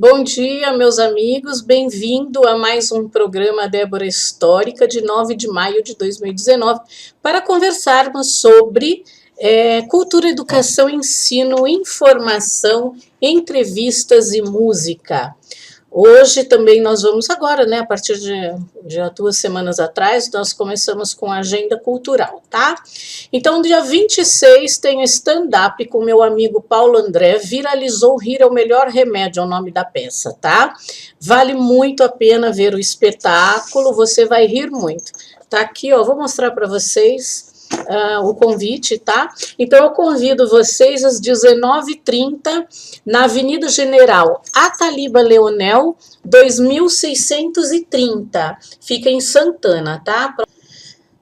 Bom dia, meus amigos. Bem-vindo a mais um programa Débora Histórica de 9 de maio de 2019 para conversarmos sobre cultura, educação, ensino, informação, entrevistas e música. Hoje também nós vamos agora, né, a partir de 2 semanas atrás, nós começamos com a agenda cultural, tá? Então, dia 26 tem stand-up com meu amigo Paulo André, viralizou Rir é o Melhor Remédio, é o nome da peça, tá? Vale muito a pena ver o espetáculo, você vai rir muito. Tá aqui, ó, vou mostrar para vocês o convite, tá? Então, eu convido vocês às 19h30 na Avenida General Ataliba Leonel, 2630. Fica em Santana, tá?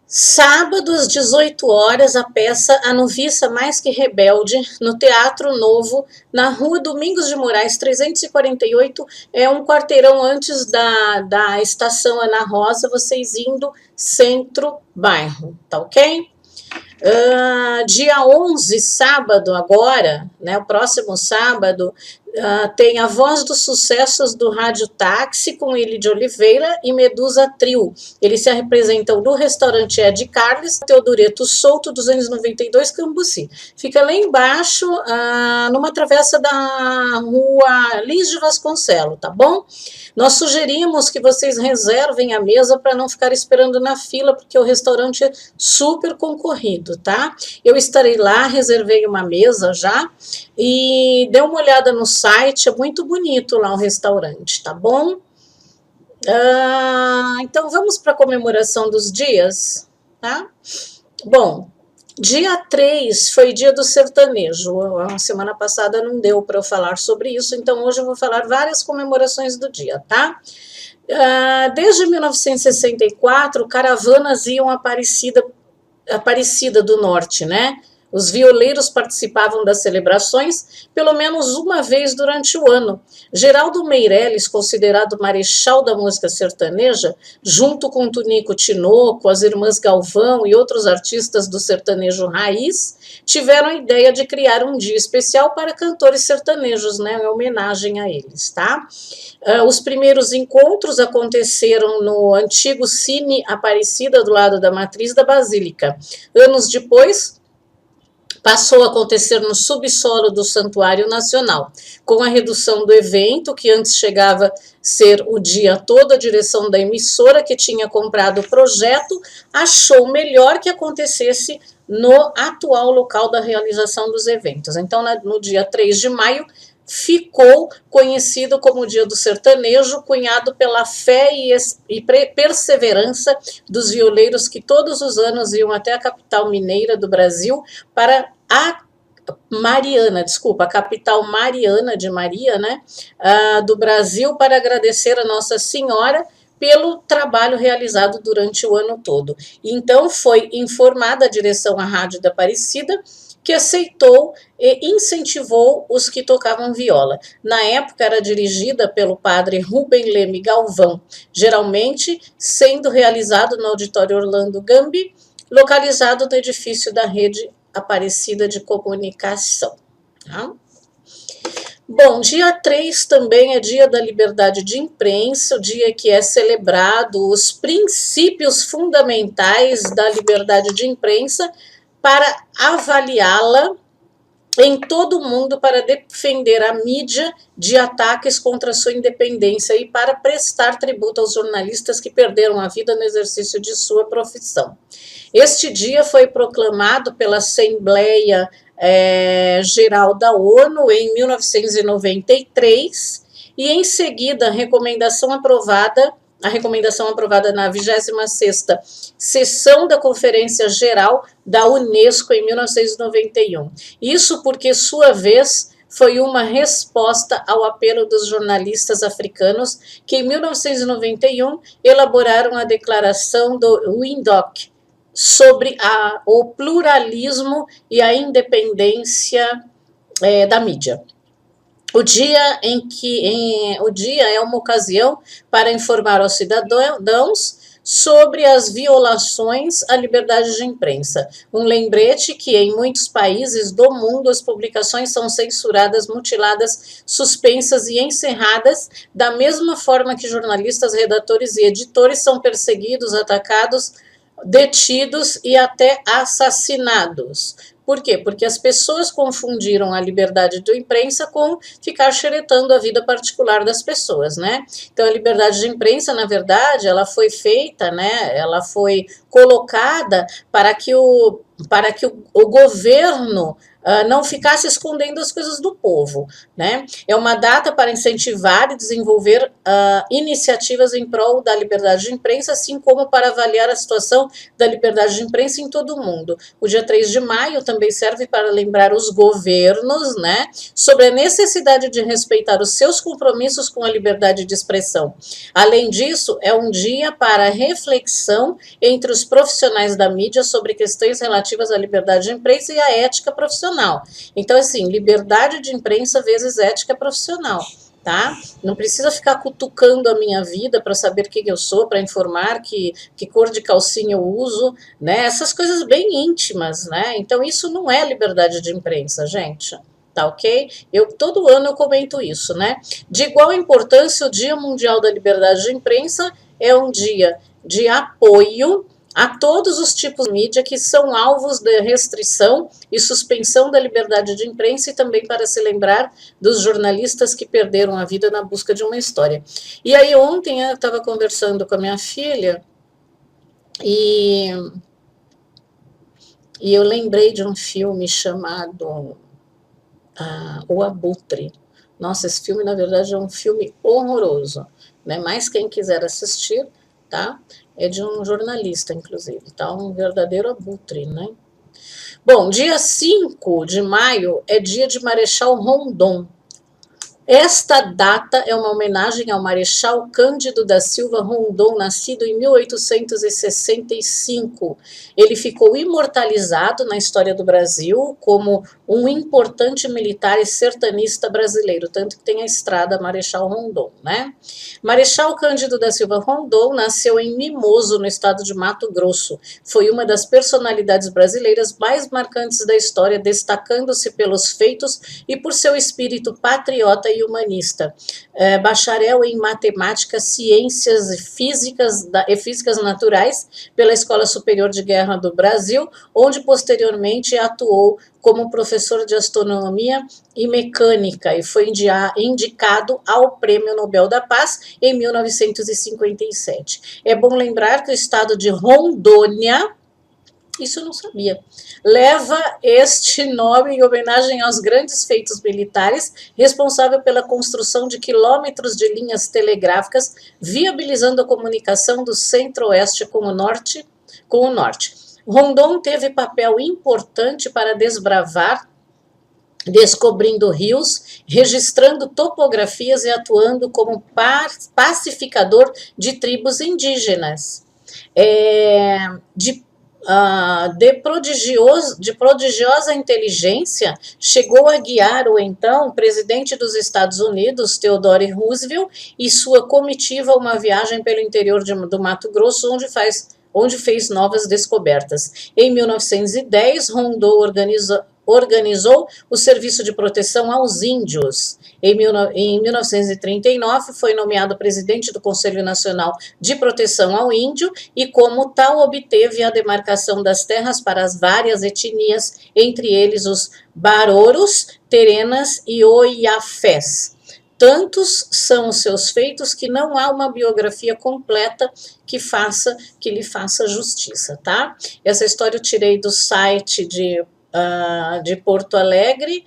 Sábado, às 18 horas, a peça A Noviça Mais Que Rebelde, no Teatro Novo, na Rua Domingos de Moraes, 348, é um quarteirão antes da estação Ana Rosa, vocês indo centro-bairro, tá ok? Dia 11, sábado agora, né, o próximo sábado, tem a Voz dos Sucessos do Rádio Táxi com Eli de Oliveira e Medusa Trio. Eles se representam do restaurante Ed Carles, Teodoreto Souto, 292, Cambuci. Fica lá embaixo, numa travessa da rua Lins de Vasconcelos, tá bom? Nós sugerimos que vocês reservem a mesa para não ficar esperando na fila, porque o restaurante é super concorrido, tá? Eu estarei lá, reservei uma mesa já, e dê uma olhada no site, é muito bonito lá o restaurante, tá bom? Então, vamos para a comemoração dos dias, tá? Bom, dia 3 foi dia do sertanejo, a semana passada não deu para eu falar sobre isso, então hoje eu vou falar várias comemorações do dia, tá? Desde 1964, caravanas iam a Aparecida do Norte, né? Os violeiros participavam das celebrações pelo menos uma vez durante o ano. Geraldo Meirelles, considerado marechal da música sertaneja, junto com Tunico Tinoco, as irmãs Galvão e outros artistas do sertanejo raiz, tiveram a ideia de criar um dia especial para cantores sertanejos, né, em homenagem a eles, tá? Os primeiros encontros aconteceram no antigo Cine Aparecida, do lado da Matriz da Basílica. Anos depois, passou a acontecer no subsolo do Santuário Nacional. Com a redução do evento, que antes chegava a ser o dia todo, a direção da emissora, que tinha comprado o projeto, achou melhor que acontecesse no atual local da realização dos eventos. Então, no dia 3 de maio, ficou conhecido como o Dia do Sertanejo, cunhado pela fé e perseverança dos violeiros que todos os anos iam até a capital mineira do Brasil para a capital mariana de Maria, né, do Brasil, para agradecer a Nossa Senhora pelo trabalho realizado durante o ano todo. Então, foi informada a direção à Rádio da Aparecida, que aceitou e incentivou os que tocavam viola. Na época, era dirigida pelo padre Rubem Leme Galvão, geralmente sendo realizado no auditório Orlando Gambi, localizado no edifício da Rede Aparecida de Comunicação. Tá? Bom, dia 3 também é dia da liberdade de imprensa, o dia que é celebrado os princípios fundamentais da liberdade de imprensa, para avaliá-la em todo o mundo, para defender a mídia de ataques contra a sua independência e para prestar tributo aos jornalistas que perderam a vida no exercício de sua profissão. Este dia foi proclamado pela Assembleia Geral da ONU em 1993 e, em seguida, a recomendação aprovada na 26ª sessão da Conferência Geral da Unesco em 1991. Isso porque, sua vez, foi uma resposta ao apelo dos jornalistas africanos que, em 1991, elaboraram a Declaração do Windhoek sobre o pluralismo e a independência da mídia. O dia é uma ocasião para informar aos cidadãos sobre as violações à liberdade de imprensa. Um lembrete que em muitos países do mundo as publicações são censuradas, mutiladas, suspensas e encerradas, da mesma forma que jornalistas, redatores e editores são perseguidos, atacados, detidos e até assassinados. Por quê? Porque as pessoas confundiram a liberdade de imprensa com ficar xeretando a vida particular das pessoas, né? Então, a liberdade de imprensa, na verdade, ela foi feita, né? Ela foi colocada para que o governo não ficasse escondendo as coisas do povo, né? É uma data para incentivar e desenvolver iniciativas em prol da liberdade de imprensa, assim como para avaliar a situação da liberdade de imprensa em todo o mundo. O dia 3 de maio também serve para lembrar os governos, né, sobre a necessidade de respeitar os seus compromissos com a liberdade de expressão. Além disso, é um dia para reflexão entre os profissionais da mídia sobre questões relativas à liberdade de imprensa e à ética profissional. Então, assim, liberdade de imprensa vezes ética profissional, tá? Não precisa ficar cutucando a minha vida para saber quem eu sou, para informar que cor de calcinha eu uso, né? Essas coisas bem íntimas, né? Então, isso não é liberdade de imprensa, gente. Tá ok? Todo ano eu comento isso, né? De igual importância, o Dia Mundial da Liberdade de Imprensa é um dia de apoio a todos os tipos de mídia que são alvos de restrição e suspensão da liberdade de imprensa, e também para se lembrar dos jornalistas que perderam a vida na busca de uma história. E aí ontem eu estava conversando com a minha filha e eu lembrei de um filme chamado O Abutre. Nossa, esse filme na verdade é um filme horroroso, né? Mas quem quiser assistir, tá? É de um jornalista, inclusive, tá? Um verdadeiro abutre, né? Bom, dia 5 de maio é dia de Marechal Rondon. Esta data é uma homenagem ao Marechal Cândido da Silva Rondon, nascido em 1865. Ele ficou imortalizado na história do Brasil como um importante militar e sertanista brasileiro, tanto que tem a estrada Marechal Rondon, né? Marechal Cândido da Silva Rondon nasceu em Mimoso, no estado de Mato Grosso. Foi uma das personalidades brasileiras mais marcantes da história, destacando-se pelos feitos e por seu espírito patriota e humanista. Bacharel em matemática, ciências e físicas naturais pela Escola Superior de Guerra do Brasil, onde posteriormente atuou como professor de astronomia e mecânica e foi indicado ao Prêmio Nobel da Paz em 1957. É bom lembrar que o estado de Rondônia, isso eu não sabia, leva este nome em homenagem aos grandes feitos militares, responsável pela construção de quilômetros de linhas telegráficas, viabilizando a comunicação do centro-oeste com o norte. Rondon teve papel importante para desbravar, descobrindo rios, registrando topografias e atuando como pacificador de tribos indígenas. De prodigiosa inteligência, chegou a guiar o então presidente dos Estados Unidos, Theodore Roosevelt, e sua comitiva a uma viagem pelo interior do Mato Grosso, onde fez novas descobertas. Em 1910, Rondon organizou o Serviço de Proteção aos Índios. Em 1939, foi nomeado presidente do Conselho Nacional de Proteção ao Índio e, como tal, obteve a demarcação das terras para as várias etnias, entre eles os Baroros, Terenas e Oiafés. Tantos são os seus feitos que não há uma biografia completa que lhe faça justiça, tá? Essa história eu tirei do site de Porto Alegre,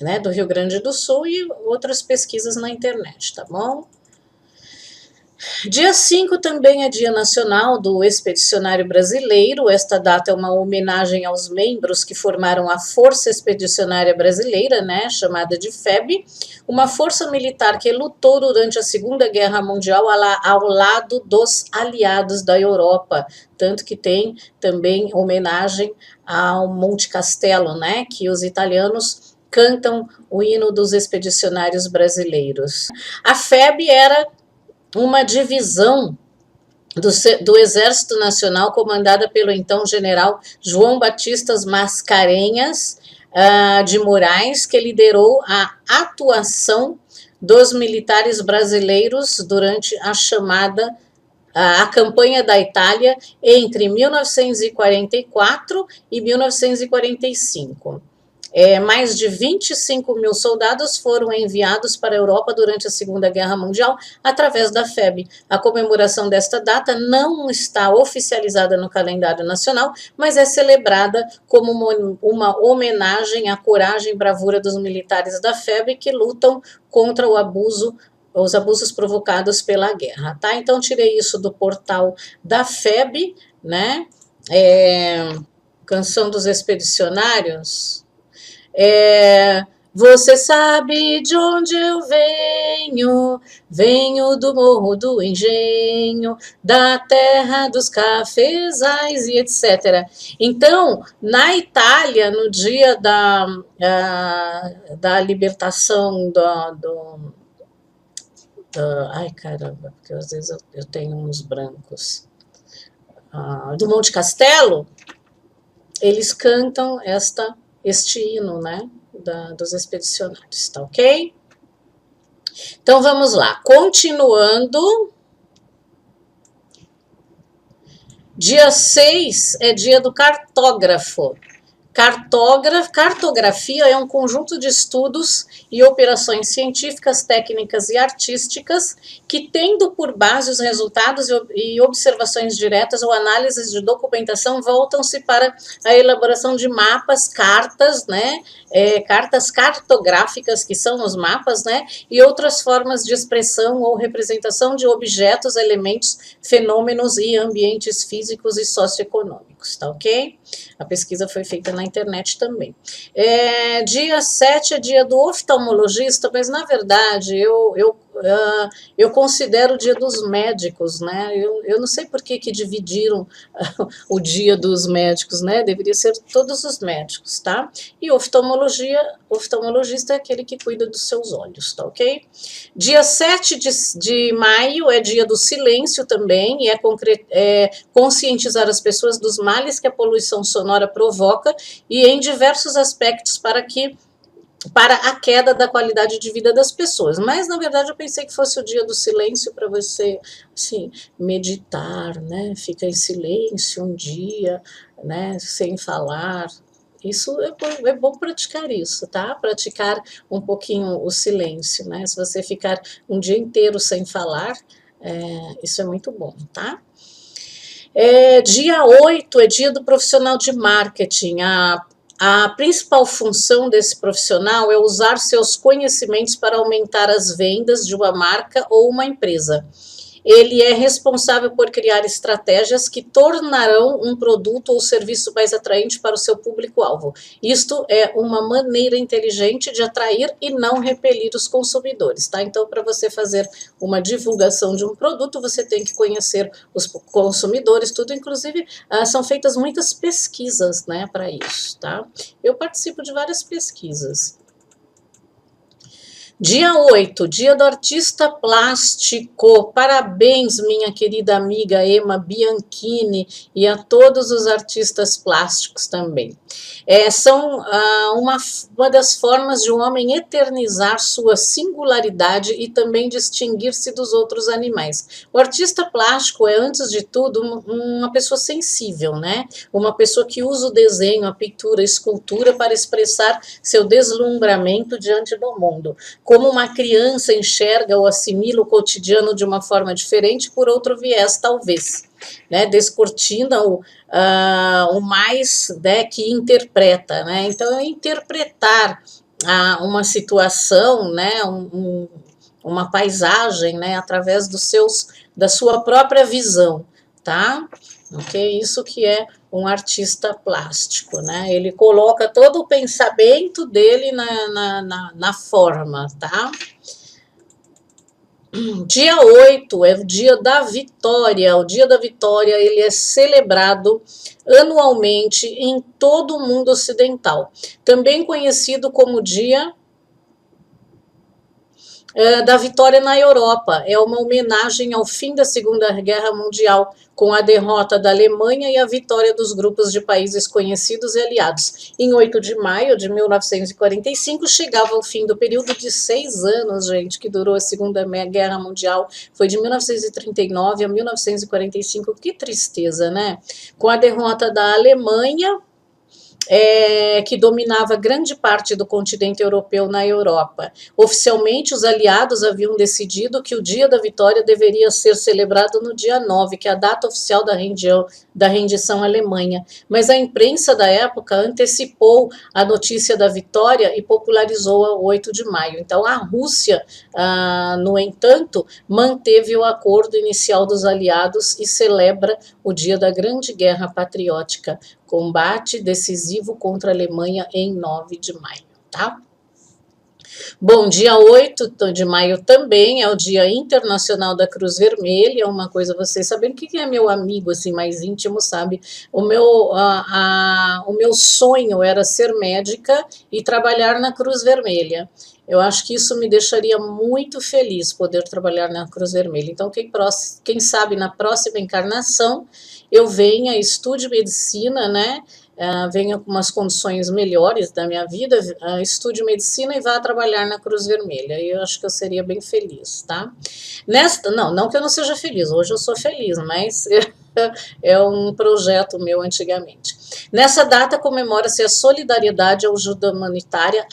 né, do Rio Grande do Sul, e outras pesquisas na internet, tá bom? Dia 5 também é Dia Nacional do Expedicionário Brasileiro. Esta data é uma homenagem aos membros que formaram a Força Expedicionária Brasileira, né, chamada de FEB, uma força militar que lutou durante a Segunda Guerra Mundial ao lado dos aliados da Europa, tanto que tem também homenagem ao Monte Castelo, né, que os italianos cantam o hino dos expedicionários brasileiros. A FEB era uma divisão do Exército Nacional, comandada pelo então general João Batista Mascarenhas de Moraes, que liderou a atuação dos militares brasileiros durante a campanha da Itália entre 1944 e 1945. Mais de 25 mil soldados foram enviados para a Europa durante a Segunda Guerra Mundial através da FEB. A comemoração desta data não está oficializada no calendário nacional, mas é celebrada como uma homenagem à coragem e bravura dos militares da FEB que lutam contra os abusos provocados pela guerra, tá? Então, tirei isso do portal da FEB, né? Canção dos Expedicionários. Você sabe de onde eu venho, venho do Morro do Engenho, da terra dos cafezais e etc. Então, na Itália, no dia da libertação ai, caramba, porque às vezes eu tenho uns brancos. Do Monte Castelo, eles cantam este hino, né, dos expedicionários, tá ok? Então, vamos lá. Continuando. Dia 6 é dia do cartógrafo. Cartografia é um conjunto de estudos e operações científicas, técnicas e artísticas que, tendo por base os resultados e observações diretas ou análises de documentação, voltam-se para a elaboração de mapas, cartas, né, cartas cartográficas, que são os mapas, né, e outras formas de expressão ou representação de objetos, elementos, fenômenos e ambientes físicos e socioeconômicos, tá ok? A pesquisa foi feita na internet também. Dia 7 é dia do oftalmologista, mas na verdade eu considero o dia dos médicos, né? Eu não sei por que dividiram o dia dos médicos, né? Deveria ser todos os médicos, tá? E oftalmologista é aquele que cuida dos seus olhos, tá ok? Dia 7 de maio é dia do silêncio também, e é conscientizar as pessoas dos males que a poluição sonora provoca e em diversos aspectos para a queda da qualidade de vida das pessoas. Mas, na verdade, eu pensei que fosse o dia do silêncio para você, assim, meditar, né? Fica em silêncio um dia, né? Sem falar. Isso é bom praticar isso, tá? Praticar um pouquinho o silêncio, né? Se você ficar um dia inteiro sem falar, isso é muito bom, tá? Dia 8 é dia do profissional de marketing. A principal função desse profissional é usar seus conhecimentos para aumentar as vendas de uma marca ou uma empresa. Ele é responsável por criar estratégias que tornarão um produto ou serviço mais atraente para o seu público-alvo. Isto é uma maneira inteligente de atrair e não repelir os consumidores, tá? Então, para você fazer uma divulgação de um produto, você tem que conhecer os consumidores, tudo. Inclusive, são feitas muitas pesquisas, né, para isso, tá? Eu participo de várias pesquisas. Dia 8, dia do artista plástico. Parabéns, minha querida amiga Emma Bianchini, e a todos os artistas plásticos também. São uma das formas de um homem eternizar sua singularidade e também distinguir-se dos outros animais. O artista plástico é, antes de tudo, uma pessoa sensível, né? Uma pessoa que usa o desenho, a pintura, a escultura para expressar seu deslumbramento diante do mundo. Como uma criança enxerga ou assimila o cotidiano de uma forma diferente, por outro viés, talvez, né? Descortina o mais, né, que interpreta, né? Então, interpretar uma situação, né, uma paisagem, né, através da sua própria visão, tá? Ok? Isso que é um artista plástico, né? Ele coloca todo o pensamento dele na forma, tá? Dia 8 é o dia da vitória. O dia da vitória, ele é celebrado anualmente em todo o mundo ocidental. Também conhecido como dia da vitória na Europa. É uma homenagem ao fim da Segunda Guerra Mundial, com a derrota da Alemanha e a vitória dos grupos de países conhecidos e aliados. Em 8 de maio de 1945, chegava o fim do período de 6 anos, gente, que durou a Segunda Guerra Mundial. Foi de 1939 a 1945. Que tristeza, né? Com a derrota da Alemanha, que dominava grande parte do continente europeu na Europa. Oficialmente, os aliados haviam decidido que o dia da vitória deveria ser celebrado no dia 9, que é a data oficial da rendição à Alemanha. Mas a imprensa da época antecipou a notícia da vitória e popularizou-a 8 de maio. Então, a Rússia, no entanto, manteve o acordo inicial dos aliados e celebra o dia da Grande Guerra Patriótica, combate decisivo contra a Alemanha em 9 de maio, tá? Bom, dia 8 de maio também é o Dia Internacional da Cruz Vermelha, uma coisa vocês sabem, quem é meu amigo assim mais íntimo sabe, o meu sonho era ser médica e trabalhar na Cruz Vermelha. Eu acho que isso me deixaria muito feliz, poder trabalhar na Cruz Vermelha. Então, quem sabe na próxima encarnação eu venha, estude medicina, né? Venha com umas condições melhores da minha vida, estude medicina e vá trabalhar na Cruz Vermelha. Eu acho que eu seria bem feliz, tá? Não que eu não seja feliz, hoje eu sou feliz, mas é um projeto meu antigamente. Nessa data comemora-se a solidariedade à ajuda humanitária,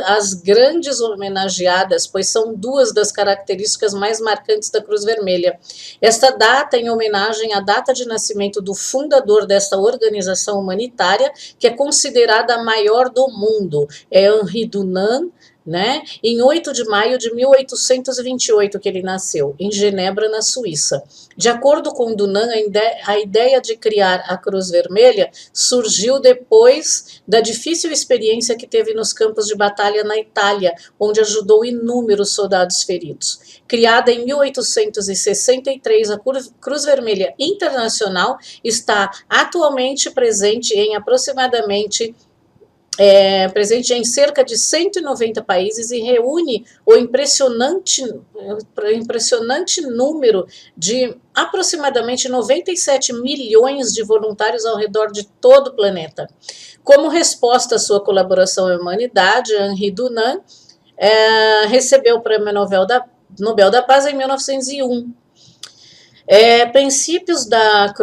as grandes homenageadas, pois são duas das características mais marcantes da Cruz Vermelha. Esta data em homenagem à data de nascimento do fundador desta organização humanitária, que é considerada a maior do mundo, é Henri Dunant, né? Em 8 de maio de 1828 que ele nasceu, em Genebra, na Suíça. De acordo com Dunant, a ideia de criar a Cruz Vermelha surgiu depois da difícil experiência que teve nos campos de batalha na Itália, onde ajudou inúmeros soldados feridos. Criada em 1863, a Cruz Vermelha Internacional está atualmente presente em cerca de 190 países e reúne o impressionante número de aproximadamente 97 milhões de voluntários ao redor de todo o planeta. Como resposta à sua colaboração à humanidade, Henri Dunant recebeu o Prêmio Nobel da Paz em 1901.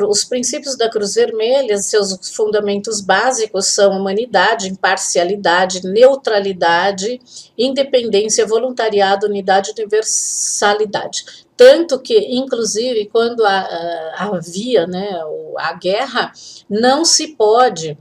Os princípios da Cruz Vermelha, seus fundamentos básicos são humanidade, imparcialidade, neutralidade, independência, voluntariado, unidade e universalidade. Tanto que, inclusive, quando havia, né, a guerra, não se pode...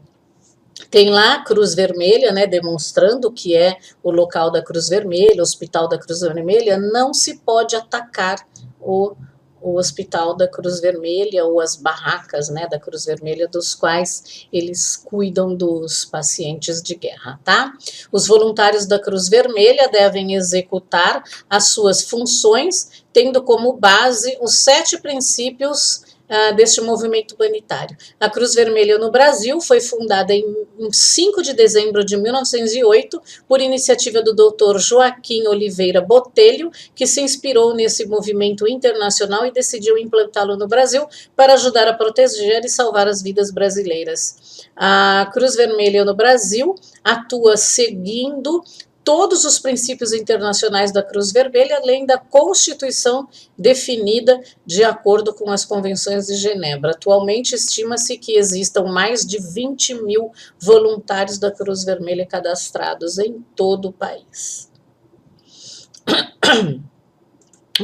Tem lá a Cruz Vermelha, né, demonstrando que é o local da Cruz Vermelha, o Hospital da Cruz Vermelha, não se pode atacar o Hospital da Cruz Vermelha ou as barracas, né, da Cruz Vermelha, dos quais eles cuidam dos pacientes de guerra, tá? Os voluntários da Cruz Vermelha devem executar as suas funções, tendo como base os 7 princípios deste movimento humanitário. A Cruz Vermelha no Brasil foi fundada em 5 de dezembro de 1908 por iniciativa do Dr. Joaquim Oliveira Botelho, que se inspirou nesse movimento internacional e decidiu implantá-lo no Brasil para ajudar a proteger e salvar as vidas brasileiras. A Cruz Vermelha no Brasil atua seguindo todos os princípios internacionais da Cruz Vermelha, além da Constituição definida de acordo com as convenções de Genebra. Atualmente, estima-se que existam mais de 20 mil voluntários da Cruz Vermelha cadastrados em todo o país.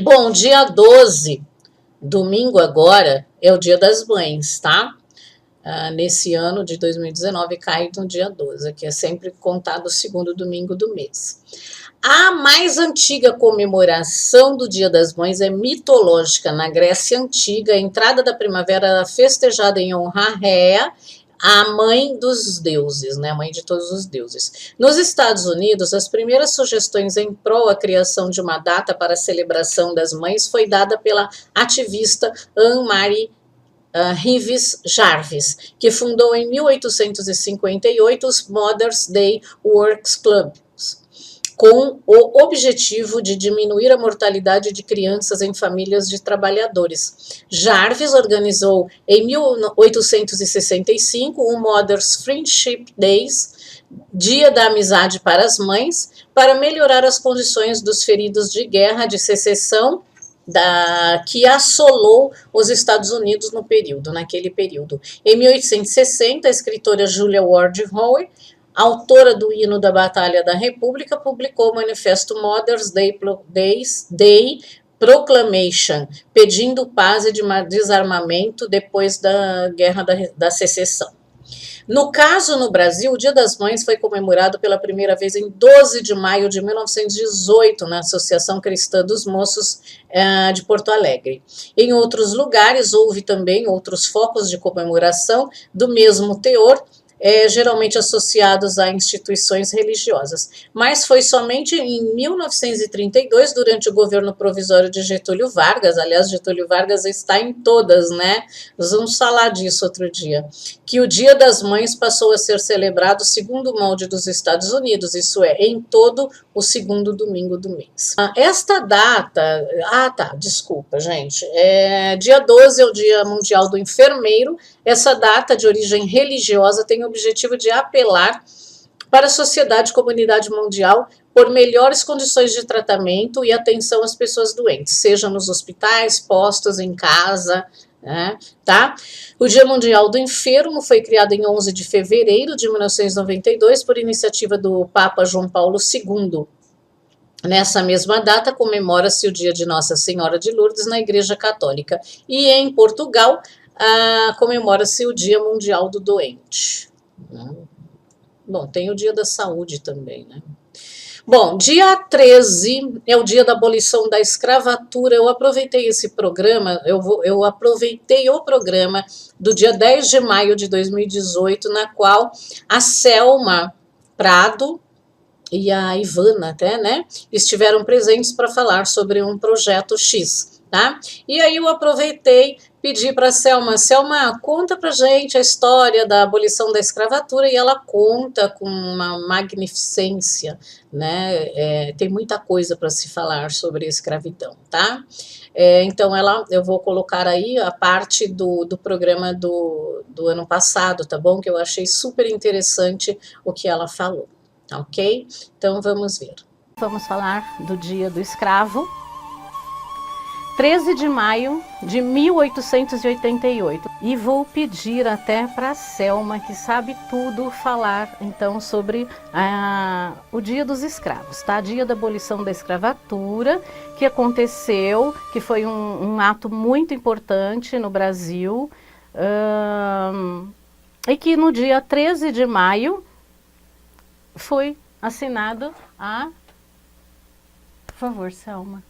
Bom, dia 12, domingo agora, é o Dia das Mães, tá? Nesse ano de 2019 cai no dia 12, que é sempre contado o segundo domingo do mês. A mais antiga comemoração do Dia das Mães é mitológica. Na Grécia Antiga, a entrada da primavera era festejada em honra a Réa, a mãe dos deuses, né, a mãe de todos os deuses. Nos Estados Unidos, as primeiras sugestões em prol à criação de uma data para a celebração das mães foi dada pela ativista Anne-Marie Rives Jarvis, que fundou em 1858 os Mother's Day Works Clubs, com o objetivo de diminuir a mortalidade de crianças em famílias de trabalhadores. Jarvis organizou em 1865 o Mother's Friendship Days, Dia da Amizade para as Mães, para melhorar as condições dos feridos de guerra de secessão que assolou os Estados Unidos naquele período. Em 1860, a escritora Julia Ward Howe, autora do hino da Batalha da República, publicou o manifesto Mother's Day Proclamation, pedindo paz e desarmamento depois da Guerra da Secessão. No caso, no Brasil, o Dia das Mães foi comemorado pela primeira vez em 12 de maio de 1918, na Associação Cristã dos Moços de Porto Alegre. Em outros lugares, houve também outros focos de comemoração do mesmo teor, geralmente associados a instituições religiosas. Mas foi somente em 1932, durante o governo provisório de Getúlio Vargas, aliás, Getúlio Vargas está em todas, né? Nós vamos falar disso outro dia, que o Dia das Mães passou a ser celebrado segundo o molde dos Estados Unidos, isso é, em todo o segundo domingo do mês. Esta data, desculpa, gente, dia 12 é o Dia Mundial do Enfermeiro. Essa data de origem religiosa tem o objetivo de apelar para a sociedade e comunidade mundial por melhores condições de tratamento e atenção às pessoas doentes, seja nos hospitais, postos, em casa, tá? O Dia Mundial do Enfermo foi criado em 11 de fevereiro de 1992 por iniciativa do Papa João Paulo II. Nessa mesma data, comemora-se o Dia de Nossa Senhora de Lourdes na Igreja Católica. E em Portugal, comemora-se o Dia Mundial do Doente. Bom, tem o Dia da Saúde também, né? Bom, dia 13 é o dia da abolição da escravatura. Eu aproveitei esse programa, eu aproveitei o programa do dia 10 de maio de 2018, na qual a Selma Prado e a Ivana até, né, estiveram presentes para falar sobre um projeto X, tá? E aí eu aproveitei, pedi para Selma, conta pra gente a história da abolição da escravatura, e ela conta com uma magnificência, né, tem muita coisa para se falar sobre a escravidão, tá? Então eu vou colocar aí a parte do programa do ano passado, tá bom? Que eu achei super interessante o que ela falou. Ok? Então vamos ver. Vamos falar do Dia do Escravo. 13 de maio de 1888. E vou pedir até para a Selma, que sabe tudo, falar então sobre o Dia dos Escravos, tá? Dia da abolição da escravatura, que aconteceu, que foi um ato muito importante no Brasil, e que no dia 13 de maio foi assinado Por favor, Selma.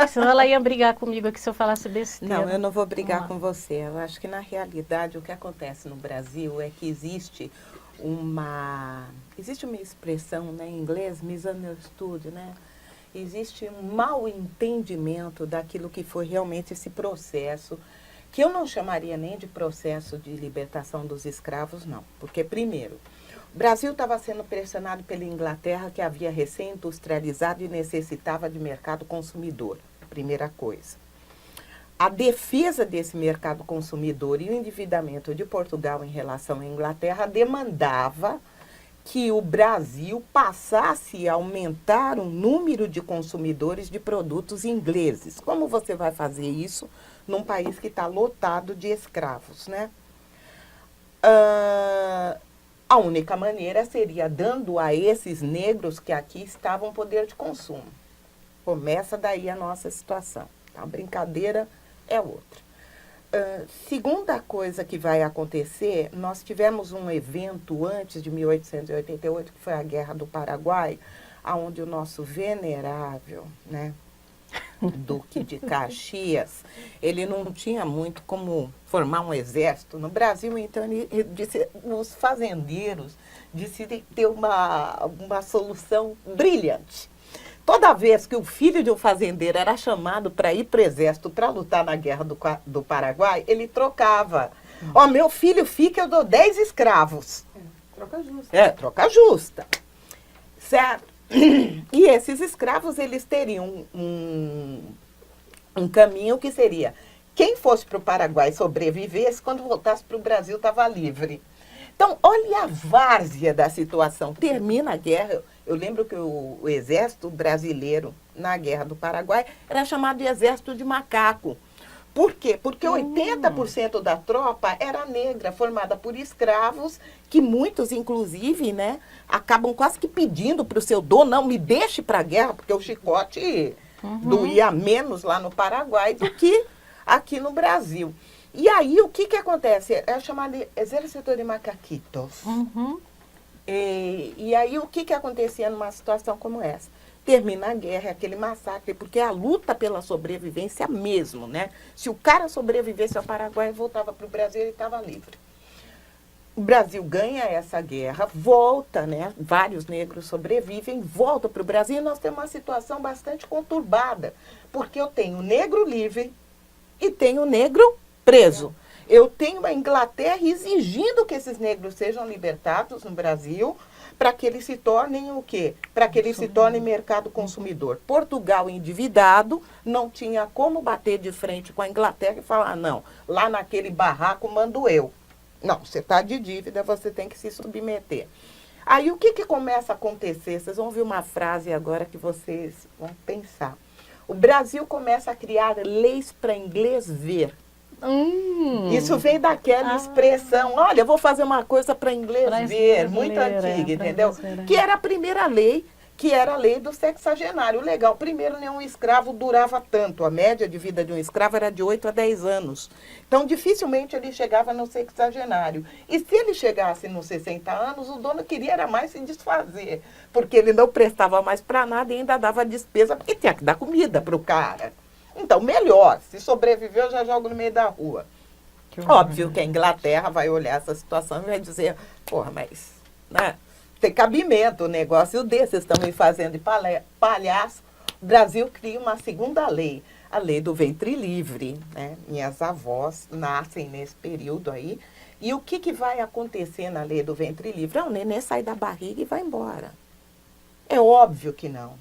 Senão ela ia brigar comigo aqui se eu falasse besteira. Não, eu não vou brigar com você. Eu acho que, na realidade, o que acontece no Brasil é que existe uma expressão, né, em inglês, misunderstood, né? Existe um mau entendimento daquilo que foi realmente esse processo, que eu não chamaria nem de processo de libertação dos escravos, não. Porque, primeiro, o Brasil estava sendo pressionado pela Inglaterra, que havia recém-industrializado e necessitava de mercado consumidor, primeira coisa. A defesa desse mercado consumidor e o endividamento de Portugal em relação à Inglaterra demandava que o Brasil passasse a aumentar o número de consumidores de produtos ingleses. Como você vai fazer isso num país que está lotado de escravos, né? A única maneira seria dando a esses negros que aqui estavam poder de consumo. Começa daí a nossa situação. A brincadeira é outra. Segunda coisa que vai acontecer, nós tivemos um evento antes de 1888, que foi a Guerra do Paraguai, onde o nosso venerável, né, Duque de Caxias, ele não tinha muito como formar um exército no Brasil, então ele disse, os fazendeiros decidem ter uma solução brilhante. Toda vez que o filho de um fazendeiro era chamado para ir para o exército para lutar na Guerra do Paraguai, ele trocava. Ó, meu filho fica, eu dou 10 escravos. Troca justa. Troca justa. Certo? E esses escravos, eles teriam um caminho que seria, quem fosse para o Paraguai e sobrevivesse, quando voltasse para o Brasil, estava livre. Então, olha a várzea da situação. Termina a guerra. Eu lembro que o exército brasileiro, na Guerra do Paraguai, era chamado de exército de macaco. Por quê? Porque 80% da tropa era negra, formada por escravos, que muitos, inclusive, né, acabam quase que pedindo para o seu dono, não, me deixe para a guerra, porque o chicote doía menos lá no Paraguai do que aqui no Brasil. E aí, o que acontece? É chamado de exército de macaquitos. E aí, o que acontecia numa situação como essa? Termina a guerra, aquele massacre, porque é a luta pela sobrevivência mesmo, né? Se o cara sobrevivesse ao Paraguai e voltava para o Brasil, ele estava livre. O Brasil ganha essa guerra, volta, né? Vários negros sobrevivem, voltam para o Brasil e nós temos uma situação bastante conturbada, porque eu tenho o negro livre e tenho o negro preso. Eu tenho a Inglaterra exigindo que esses negros sejam libertados no Brasil, para que eles se tornem o quê? Para que eles se tornem mercado consumidor. Portugal, endividado, não tinha como bater de frente com a Inglaterra e falar, não, lá naquele barraco mando eu. Não, você está de dívida, você tem que se submeter. Aí o que começa a acontecer? Vocês vão ouvir uma frase agora que vocês vão pensar. O Brasil começa a criar leis para inglês ver. Isso vem daquela expressão, olha, eu vou fazer uma coisa para inglês ver, muito antiga, entendeu? Que era a primeira lei, que era a lei do sexagenário. Legal, primeiro, nenhum escravo durava tanto. A média de vida de um escravo era de 8 a 10 anos. Então, dificilmente ele chegava no sexagenário. E se ele chegasse nos 60 anos, o dono queria era mais se desfazer, porque ele não prestava mais para nada e ainda dava despesa, porque tinha que dar comida para o cara. Então, melhor, se sobreviveu, já jogo no meio da rua. Óbvio que a Inglaterra vai olhar essa situação e vai dizer, porra, mas né, tem cabimento um negócio desse, estão me fazendo de palhaço. O Brasil cria uma segunda lei, a lei do ventre livre. Né? Minhas avós nascem nesse período aí. E o que vai acontecer na lei do ventre livre? O neném sai da barriga e vai embora. É óbvio que não.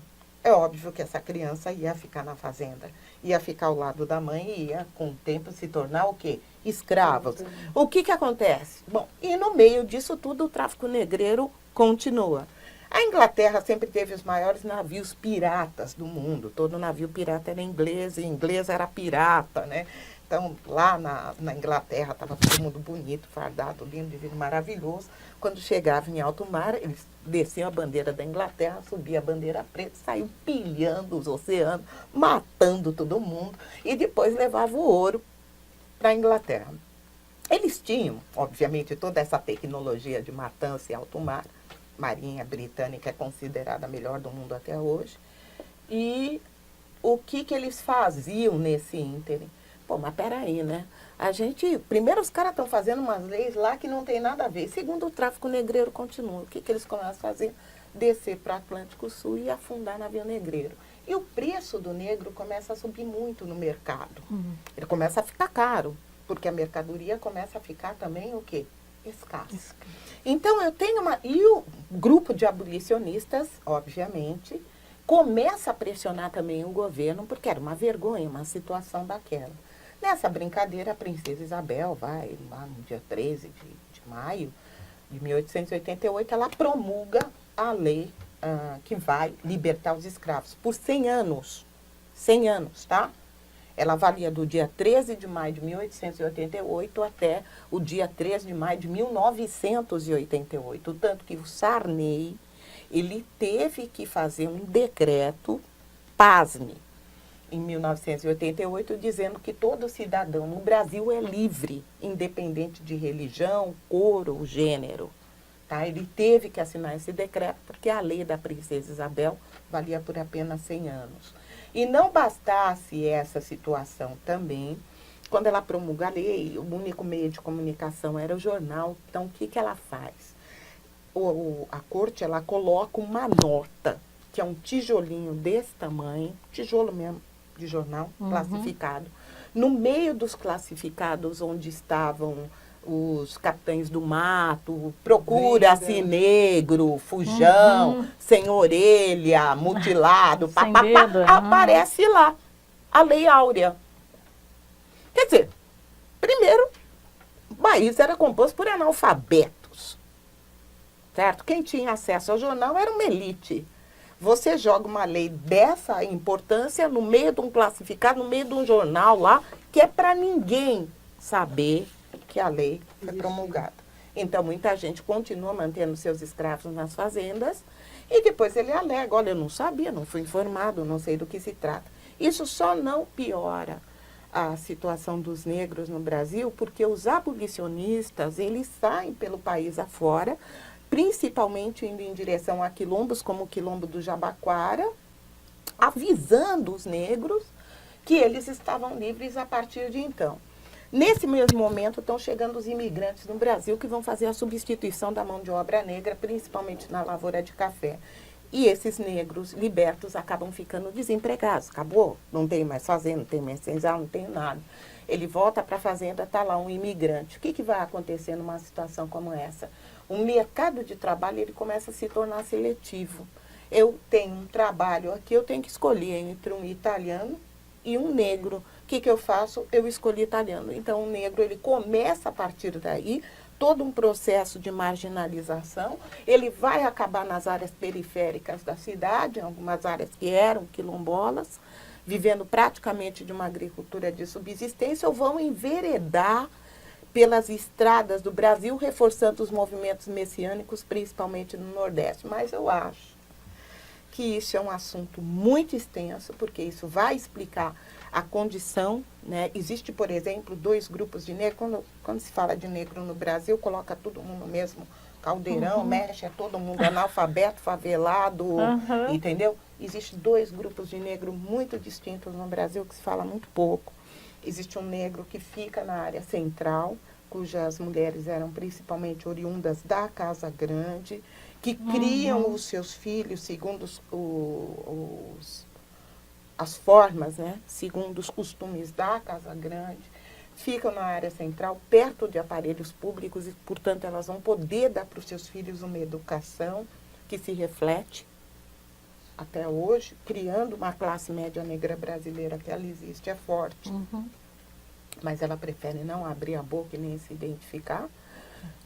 É óbvio que essa criança ia ficar na fazenda, ia ficar ao lado da mãe e ia, com o tempo, se tornar o quê? Escravos. O que acontece? Bom, e no meio disso tudo, o tráfico negreiro continua. A Inglaterra sempre teve os maiores navios piratas do mundo. Todo navio pirata era inglês, e inglês era pirata, né? Então, lá na Inglaterra, estava todo mundo bonito, fardado, lindo, divino, maravilhoso. Quando chegava em alto mar, eles desciam a bandeira da Inglaterra, subia a bandeira preta, saiu pilhando os oceanos, matando todo mundo, e depois levava o ouro para a Inglaterra. Eles tinham, obviamente, toda essa tecnologia de matança em alto mar. Marinha britânica é considerada a melhor do mundo até hoje. E o que eles faziam nesse ínterim? Pô, mas peraí, né? Primeiro os caras estão fazendo umas leis lá que não tem nada a ver. Segundo, o tráfico negreiro continua. O que eles começam a fazer? Descer para o Atlântico Sul e afundar navio negreiro. E o preço do negro começa a subir muito no mercado. Ele começa a ficar caro, porque a mercadoria começa a ficar também o quê? Escassa. Então, eu tenho E o grupo de abolicionistas, obviamente, começa a pressionar também o governo, porque era uma vergonha, uma situação daquela. Nessa brincadeira, a princesa Isabel vai, lá no dia 13 de maio de 1888, ela promulga a lei que vai libertar os escravos por 100 anos. 100 anos, tá? Ela valia do dia 13 de maio de 1888 até o dia 13 de maio de 1988. Tanto que o Sarney, ele teve que fazer um decreto, pasme, em 1988, dizendo que todo cidadão no Brasil é livre, independente de religião, cor ou gênero. Tá? Ele teve que assinar esse decreto, porque a lei da princesa Isabel valia por apenas 100 anos. E não bastasse essa situação também, quando ela promulga a lei, o único meio de comunicação era o jornal. Então, o que ela faz? A corte, ela coloca uma nota, que é um tijolinho desse tamanho, tijolo mesmo, de jornal, classificado. No meio dos classificados, onde estavam os capitães do mato, procura-se negro, fujão, sem orelha, mutilado, Sem dedo, aparece lá a Lei Áurea. Quer dizer, primeiro, o país era composto por analfabetos, certo? Quem tinha acesso ao jornal era uma elite. Você joga uma lei dessa importância no meio de um classificado, no meio de um jornal lá, que é para ninguém saber que a lei foi promulgada. Então, muita gente continua mantendo seus escravos nas fazendas e depois ele alega, olha, eu não sabia, não fui informado, não sei do que se trata. Isso só não piora a situação dos negros no Brasil, porque os abolicionistas, eles saem pelo país afora, principalmente indo em direção a quilombos, como o quilombo do Jabaquara, avisando os negros que eles estavam livres a partir de então. Nesse mesmo momento, estão chegando os imigrantes no Brasil que vão fazer a substituição da mão de obra negra, principalmente na lavoura de café. E esses negros libertos acabam ficando desempregados. Acabou, não tem mais fazenda, não tem mais senzala, não tem nada. Ele volta para a fazenda, está lá um imigrante. O que vai acontecer numa situação como essa? O mercado de trabalho ele começa a se tornar seletivo. Eu tenho um trabalho aqui, eu tenho que escolher entre um italiano e um negro. O que eu faço? Eu escolhi italiano. Então, o negro ele começa a partir daí todo um processo de marginalização. Ele vai acabar nas áreas periféricas da cidade, em algumas áreas que eram quilombolas, vivendo praticamente de uma agricultura de subsistência, ou vão enveredar pelas estradas do Brasil, reforçando os movimentos messiânicos, principalmente no Nordeste. Mas eu acho que isso é um assunto muito extenso, porque isso vai explicar a condição, né? Existe, por exemplo, 2 grupos de negros. Quando se fala de negro no Brasil, coloca todo mundo no mesmo caldeirão, mexe, é todo mundo analfabeto, favelado, entendeu? Existem 2 grupos de negro muito distintos no Brasil, que se fala muito pouco. Existe um negro que fica na área central, cujas mulheres eram principalmente oriundas da Casa Grande, que criam os seus filhos segundo as formas, né, segundo os costumes da Casa Grande, ficam na área central, perto de aparelhos públicos e, portanto, elas vão poder dar para os seus filhos uma educação que se reflete até hoje, criando uma classe média negra brasileira que ela existe, é forte. Mas ela prefere não abrir a boca e nem se identificar.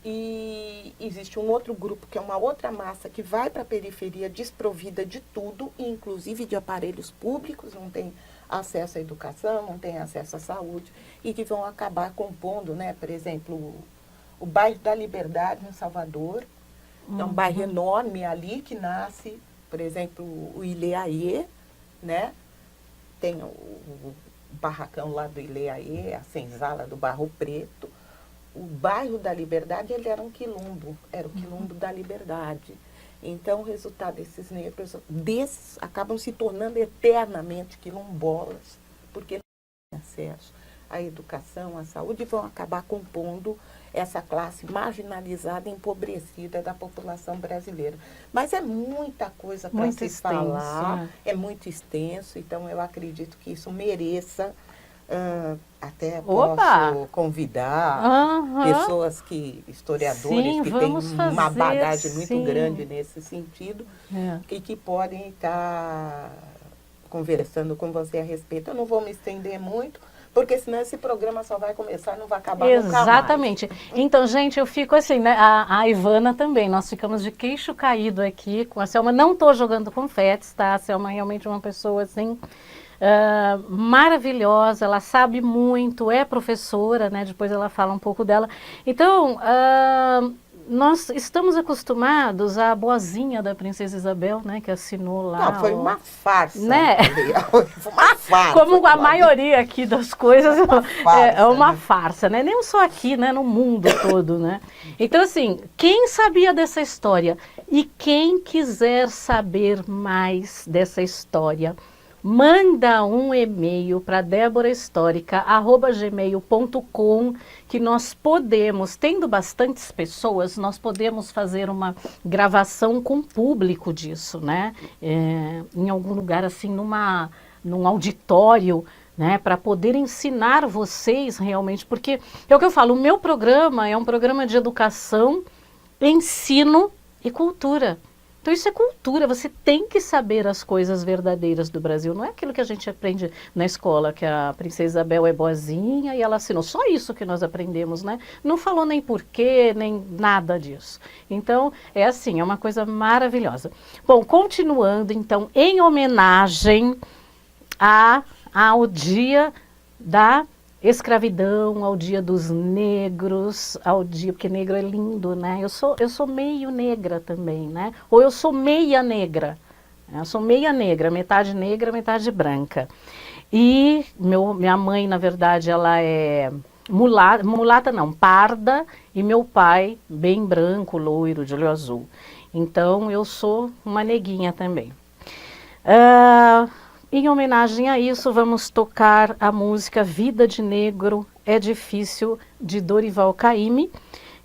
E existe um outro grupo, que é uma outra massa, que vai para a periferia desprovida de tudo, inclusive de aparelhos públicos, não tem acesso à educação, não tem acesso à saúde, e que vão acabar compondo, né, por exemplo, o bairro da Liberdade, em Salvador, é um bairro enorme ali, que nasce, por exemplo, o Ileaê, né, tem o barracão lá do Ileaê, a senzala do Barro Preto. O bairro da Liberdade, ele era um quilombo, era o quilombo da Liberdade. Então, o resultado desses negros, acabam se tornando eternamente quilombolas, porque não têm acesso à educação, à saúde, e vão acabar compondo essa classe marginalizada e empobrecida da população brasileira. Mas é muita coisa para se falar, é muito extenso, então eu acredito que isso mereça... até posso convidar pessoas historiadores, que têm uma bagagem muito grande nesse sentido, e que podem estar conversando com você a respeito. Eu não vou me estender muito, porque senão esse programa só vai começar e não vai acabar nunca mais. Exatamente. Então, gente, eu fico assim, né? A Ivana também, nós ficamos de queixo caído aqui com a Selma. Não estou jogando confetes, tá? A Selma é realmente uma pessoa assim... maravilhosa, ela sabe muito, é professora, né? Depois ela fala um pouco dela. Então, nós estamos acostumados à boazinha da Princesa Isabel, né? Que assinou lá. Não, foi uma farsa. Né? Foi uma farsa. Como a maioria aqui das coisas é uma farsa, né? Nem só aqui, né? No mundo todo, né? Então, assim, quem sabia dessa história e quem quiser saber mais dessa história, manda um e-mail para deborahistorica@gmail.com, que nós podemos, tendo bastantes pessoas, nós podemos fazer uma gravação com o público disso, né? Em algum lugar assim, num auditório, né, para poder ensinar vocês realmente, porque é o que eu falo, o meu programa é um programa de educação, ensino e cultura. Então isso é cultura, você tem que saber as coisas verdadeiras do Brasil, não é aquilo que a gente aprende na escola, que a princesa Isabel é boazinha e ela assinou, só isso que nós aprendemos, né? Não falou nem porquê, nem nada disso. Então, é assim, é uma coisa maravilhosa. Bom, continuando então, em homenagem ao dia da escravidão, ao dia dos negros, ao dia, porque negro é lindo, né? Eu sou meio negra também, né? Ou eu sou meia negra. Eu sou meia negra, metade branca. E minha mãe, na verdade, ela é mulata não, parda, e meu pai, bem branco, loiro, de olho azul. Então, eu sou uma neguinha também. Em homenagem a isso, vamos tocar a música Vida de Negro é Difícil, de Dorival Caymmi,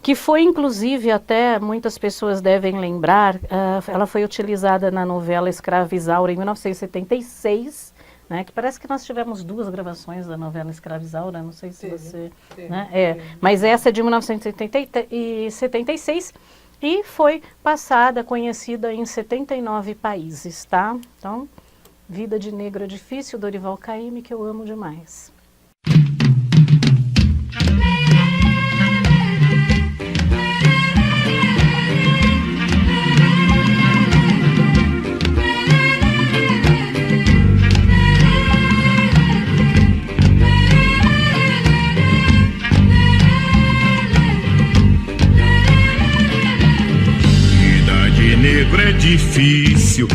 que foi, inclusive, até muitas pessoas devem lembrar, ela foi utilizada na novela Escrava Isaura em 1976, né, que parece que nós tivemos 2 gravações da novela Escrava Isaura, não sei se você... Né, mas essa é de 1976 e foi passada, conhecida em 79 países, tá? Então... Vida de Negro é Difícil, Dorival Caymmi, que eu amo demais. Negro é difícil,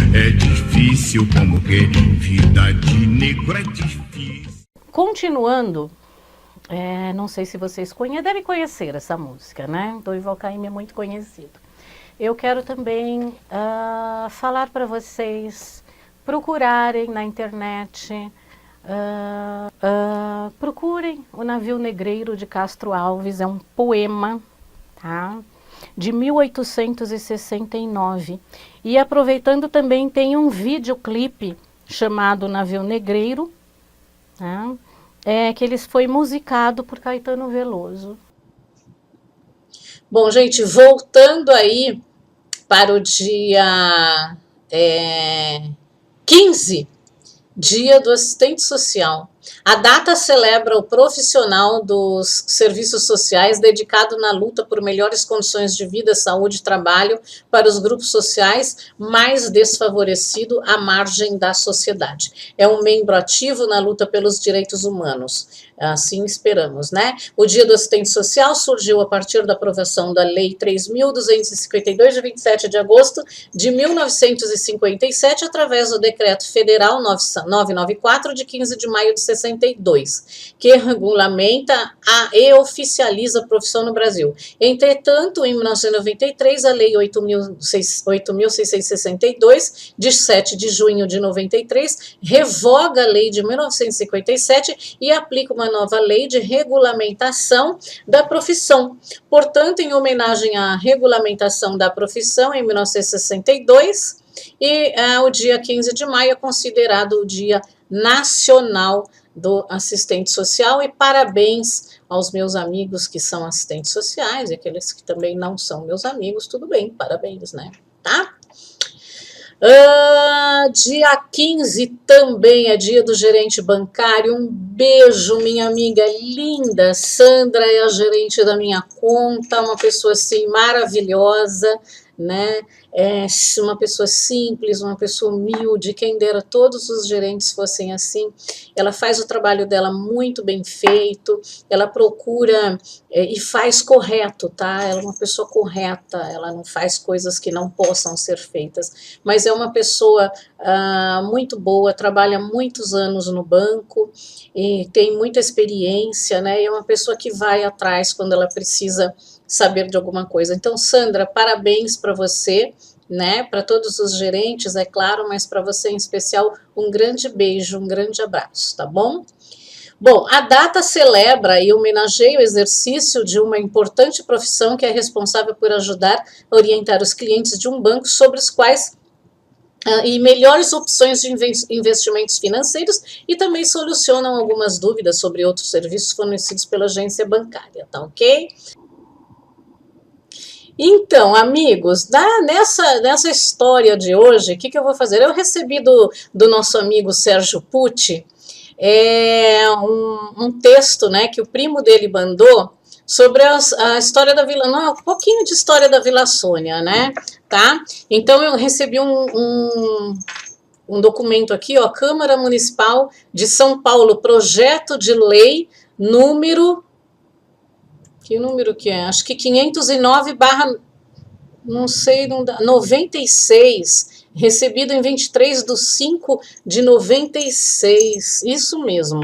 como que vida de negro é difícil. Continuando, não sei se vocês devem conhecer essa música, né? Dorival Caymmi é muito conhecido. Eu quero também falar para vocês procurarem na internet, procurem O Navio Negreiro de Castro Alves, é um poema, tá? De 1869. E aproveitando também tem um videoclipe chamado Navio Negreiro, tá? Que ele foi musicado por Caetano Veloso. Bom, gente, voltando aí para o dia 15, Dia do Assistente Social. A data celebra o profissional dos serviços sociais dedicado na luta por melhores condições de vida, saúde e trabalho para os grupos sociais mais desfavorecidos à margem da sociedade. É um membro ativo na luta pelos direitos humanos. Assim esperamos, né? O Dia do Assistente Social surgiu a partir da aprovação da Lei 3.252, de 27 de agosto de 1957, através do Decreto Federal 994, de 15 de maio de 62, que regulamenta e oficializa a profissão no Brasil. Entretanto, em 1993, a Lei 8.662, de 7 de junho de 93, revoga a Lei de 1957 e aplica uma nova lei de regulamentação da profissão. Portanto, em homenagem à regulamentação da profissão, em 1962, o dia 15 de maio é considerado o Dia Nacional do Assistente Social, e parabéns aos meus amigos que são assistentes sociais e aqueles que também não são meus amigos, tudo bem, parabéns, né? Tá? Dia 15 também é dia do gerente bancário. Um beijo, minha amiga linda. Sandra é a gerente da minha conta, uma pessoa assim maravilhosa, né? É uma pessoa simples, uma pessoa humilde, quem dera todos os gerentes fossem assim. Ela faz o trabalho dela muito bem feito, ela procura e faz correto, tá? Ela é uma pessoa correta, ela não faz coisas que não possam ser feitas, mas é uma pessoa muito boa, trabalha muitos anos no banco e tem muita experiência, né? E é uma pessoa que vai atrás quando ela precisa saber de alguma coisa. Então, Sandra, parabéns para você, né? Para todos os gerentes, é claro, mas para você em especial, um grande beijo, um grande abraço, tá bom? Bom, a data celebra e homenageia o exercício de uma importante profissão que é responsável por ajudar a orientar os clientes de um banco sobre os quais e melhores opções de investimentos financeiros e também solucionam algumas dúvidas sobre outros serviços fornecidos pela agência bancária, tá ok? Então, amigos, nessa história de hoje, o que eu vou fazer? Eu recebi do nosso amigo Sérgio Pucci um texto, né, que o primo dele mandou sobre a história da Vila, não, um pouquinho de história da Vila Sônia, né, tá? Então eu recebi um documento aqui, ó, Câmara Municipal de São Paulo, projeto de lei número, que número que é? Acho que 509 barra, não sei, 96, recebido em 23/5/96, isso mesmo.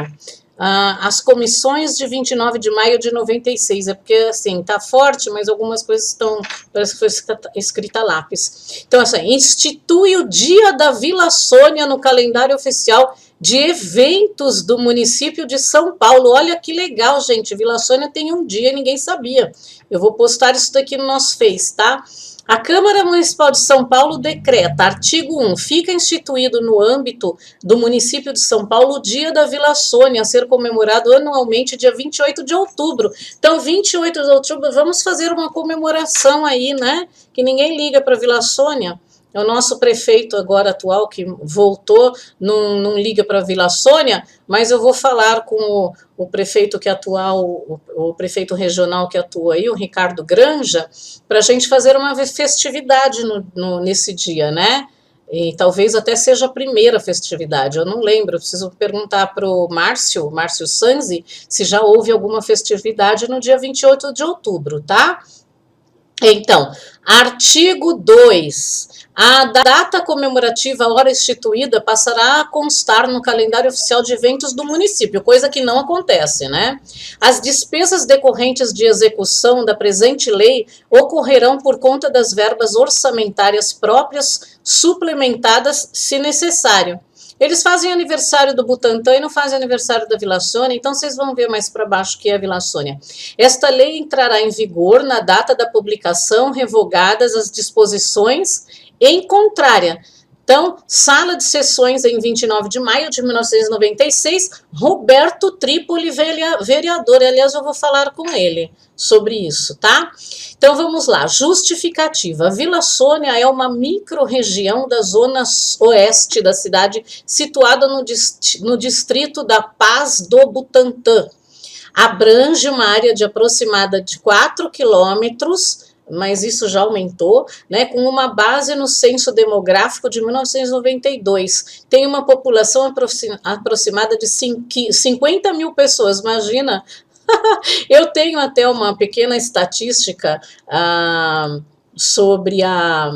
As comissões de 29 de maio de 96, é porque, assim, tá forte, mas algumas coisas estão, parece que foi escrita a lápis. Então, assim, institui o Dia da Vila Sônia no calendário oficial de eventos do município de São Paulo. Olha que legal, gente, Vila Sônia tem um dia e ninguém sabia. Eu vou postar isso daqui no nosso Face, tá? A Câmara Municipal de São Paulo decreta, artigo 1, fica instituído no âmbito do município de São Paulo o Dia da Vila Sônia, a ser comemorado anualmente dia 28 de outubro. Então, 28 de outubro, vamos fazer uma comemoração aí, né? Que ninguém liga para Vila Sônia. É o nosso prefeito agora atual que voltou, não liga para Vila Sônia, mas eu vou falar com o prefeito que atual, o prefeito regional que atua aí, o Ricardo Granja, para a gente fazer uma festividade nesse dia, né? E talvez até seja a primeira festividade, eu não lembro, eu preciso perguntar para o Márcio Sanzi, se já houve alguma festividade no dia 28 de outubro, tá? Então, artigo 2. A data comemorativa, hora instituída, passará a constar no calendário oficial de eventos do município, coisa que não acontece, né? As despesas decorrentes de execução da presente lei ocorrerão por conta das verbas orçamentárias próprias, suplementadas, se necessário. Eles fazem aniversário do Butantã e não fazem aniversário da Vila Sônia, então vocês vão ver mais para baixo que é a Vila Sônia. Esta lei entrará em vigor na data da publicação, revogadas as disposições em contrária. Então, sala de sessões em 29 de maio de 1996, Roberto Trípoli, vereador. Aliás, eu vou falar com ele sobre isso, tá? Então, vamos lá. Justificativa. A Vila Sônia é uma micro-região da zona oeste da cidade, situada no distrito da Paz do Butantã. Abrange uma área de aproximada de 4 quilômetros, mas isso já aumentou, né, com uma base no censo demográfico de 1992. Tem uma população aproximada de 50 mil pessoas, imagina. Eu tenho até uma pequena estatística sobre a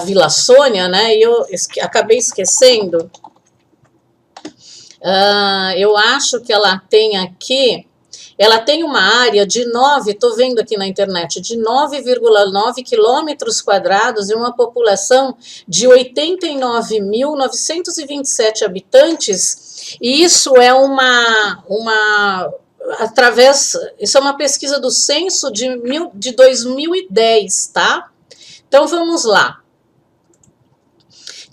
Vila Sônia, né, e eu acabei esquecendo. Eu acho que ela tem aqui... Ela tem uma área de 9, estou vendo aqui na internet, de 9,9 quilômetros quadrados e uma população de 89.927 habitantes. E isso é isso é uma pesquisa do censo de 2010, tá? Então vamos lá.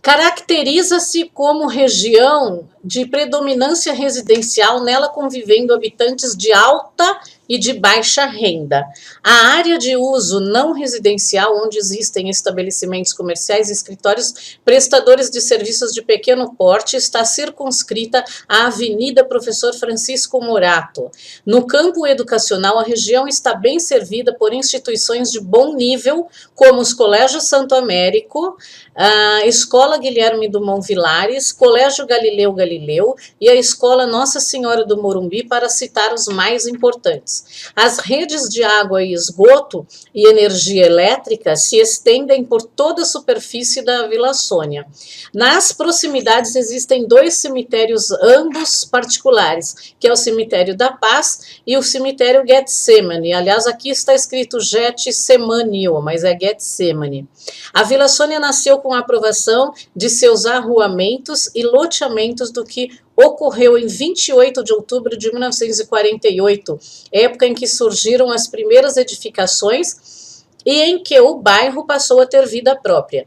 Caracteriza-se como região de predominância residencial, nela convivendo habitantes de alta e de baixa renda. A área de uso não residencial, onde existem estabelecimentos comerciais e escritórios prestadores de serviços de pequeno porte, está circunscrita à Avenida Professor Francisco Morato. No campo educacional, a região está bem servida por instituições de bom nível, como os Colégios Santo Américo, a Escola Guilherme Dumont Vilares, Colégio Galileu e a Escola Nossa Senhora do Morumbi, para citar os mais importantes. As redes de água e esgoto e energia elétrica se estendem por toda a superfície da Vila Sônia. Nas proximidades existem 2 cemitérios, ambos particulares, que é o Cemitério da Paz e o Cemitério Getsemane. Aliás, aqui está escrito Getsemane, mas é Getsemane. A Vila Sônia nasceu com a aprovação de seus arruamentos e loteamentos do que ocorreu em 28 de outubro de 1948, época em que surgiram as primeiras edificações e em que o bairro passou a ter vida própria.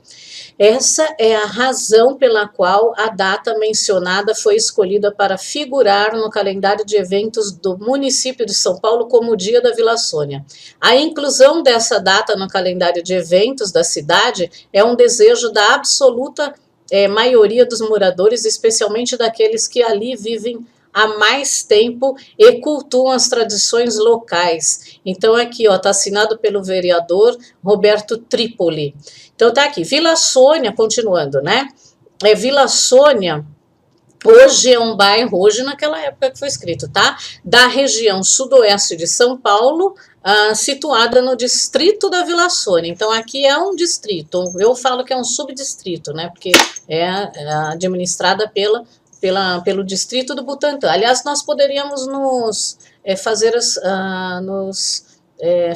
Essa é a razão pela qual a data mencionada foi escolhida para figurar no calendário de eventos do município de São Paulo como o Dia da Vila Sônia. A inclusão dessa data no calendário de eventos da cidade é um desejo da absoluta maioria dos moradores, especialmente daqueles que ali vivem há mais tempo e cultuam as tradições locais. Então aqui, ó, tá assinado pelo vereador Roberto Trípoli. Então tá aqui, Vila Sônia, continuando, né? Vila Sônia hoje é um bairro, hoje naquela época que foi escrito, tá? Da região sudoeste de São Paulo, situada no distrito da Vila Sônia. Então aqui é um distrito, eu falo que é um subdistrito, né? Porque é administrada pelo distrito do Butantã. Aliás, nós poderíamos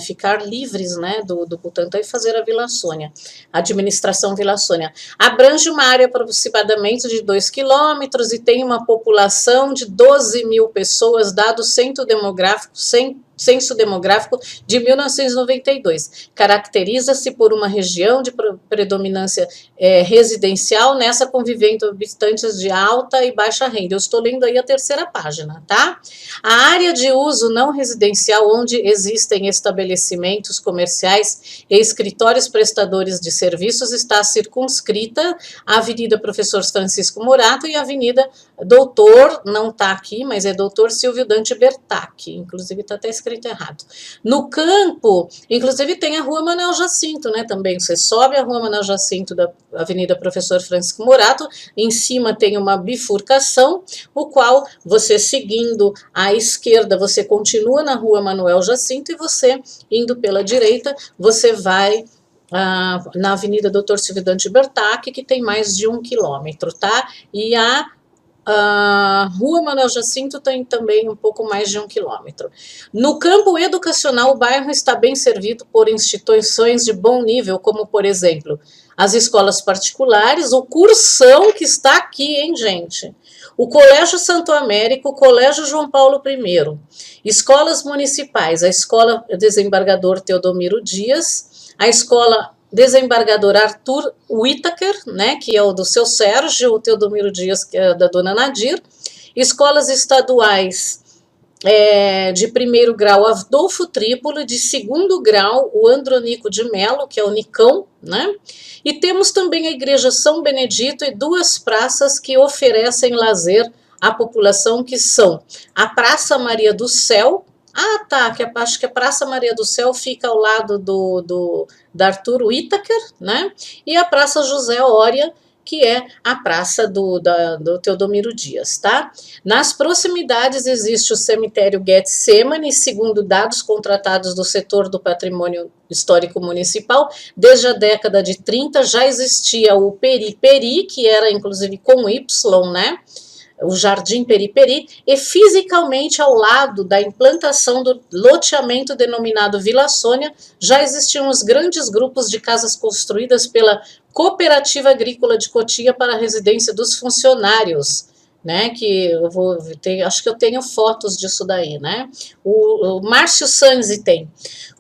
ficar livres, né, do Butantã e fazer a Vila Sônia, a administração Vila Sônia. Abrange uma área aproximadamente de 2 quilômetros e tem uma população de 12 mil pessoas, dado censo demográfico de 1992. Caracteriza-se por uma região de predominância residencial, nessa convivendo habitantes de alta e baixa renda. Eu estou lendo aí a terceira página, tá? A área de uso não residencial, onde existem estabelecimentos comerciais e escritórios prestadores de serviços, está circunscrita à Avenida Professor Francisco Morato e a Avenida Doutor, não está aqui, mas é Doutor Silvio Dante Bertacchi, inclusive está até escrito errado. No campo, inclusive tem a Rua Manuel Jacinto, né, também, você sobe a Rua Manuel Jacinto da Avenida Professor Francisco Morato, em cima tem uma bifurcação, o qual você seguindo à esquerda, você continua na Rua Manuel Jacinto e você indo pela direita, você vai na Avenida Doutor Silvio Dante Bertacchi, que tem mais de 1 quilômetro, tá? E a Rua Manuel Jacinto tem também um pouco mais de 1 quilômetro. No campo educacional, o bairro está bem servido por instituições de bom nível, como, por exemplo, as escolas particulares, o Cursão, que está aqui, hein, gente? O Colégio Santo Américo, o Colégio João Paulo I, escolas municipais, a Escola Desembargador Teodomiro Dias, a Escola Desembargador Arthur Whittaker, né, que é o do seu Sérgio, o Teodomiro Dias, que é da dona Nadir, escolas estaduais de primeiro grau, Adolfo Trípoli, de segundo grau, o Andronico de Melo, que é o Nicão, né, e temos também a Igreja São Benedito e 2 praças que oferecem lazer à população, que são a Praça Maria do Céu, acho que a Praça Maria do Céu fica ao lado da Arthur Whittaker, né? E a Praça José Oria, que é a praça do Teodomiro Dias, tá? Nas proximidades existe o cemitério Getsemane, segundo dados contratados do setor do patrimônio histórico municipal. Desde a década de 30 já existia o Peri-Peri, que era inclusive com Y, né? O Jardim Peri-Peri, e fisicamente ao lado da implantação do loteamento denominado Vila Sônia, já existiam os grandes grupos de casas construídas pela Cooperativa Agrícola de Cotia para a residência dos funcionários, né, que eu vou ter, acho que eu tenho fotos disso daí, né, o Márcio Sanzi tem.